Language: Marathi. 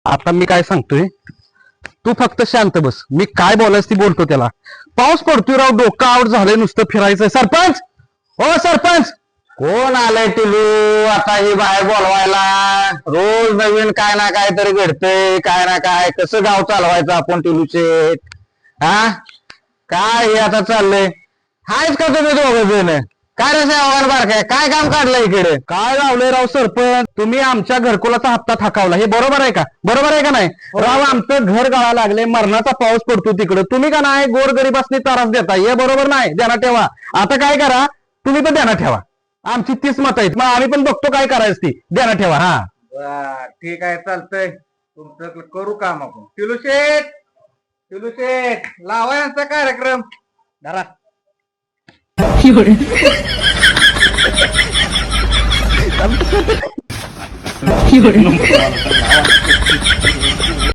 आता मी काय सांगतोय, तू फक्त शांत बस. मी काय बोलायच ती बोलतो त्याला. पाऊस पडतोय राव, डोकं आउट झालंय नुसतं फिरायचंय. सरपंच, हो सरपंच. कोण आलंय टिलू आता ही बाहेर बोलवायला? रोज नवीन काय ना काय तरी घडतंय, काय ना काय. कसं गाव चालवायचं आपण टिलू शेठ? हा काय हे आता चाललंय? हायच का तुम्ही दोघं जण? काय रे साहेब बारकाय, काय काम काढलंय इकडे? काय लावलंय राव सरपंच, तुम्ही आमच्या घरकुलाचा हप्ता थकावला, हे बरोबर आहे का? बरोबर आहे का नाही? राव आमचं घर गळा लागले, मरणाचा पाऊस पडतो तिकडं, तुम्ही का नाही गोरगरीबासनी त्रास देता, हे बरोबर नाही. ध्यानात ठेवा. आता काय करा, तुम्ही पण ध्यानात ठेवा. आमची 30 मतं आहेत, मग आम्ही पण बघतो काय करायचं ती. ध्यानात ठेवा. हा ठीक आहे, चालतंय. तुमचं करू काम आपण. टिलू शेठ लावा यांचा कार्यक्रम. धरा.有人。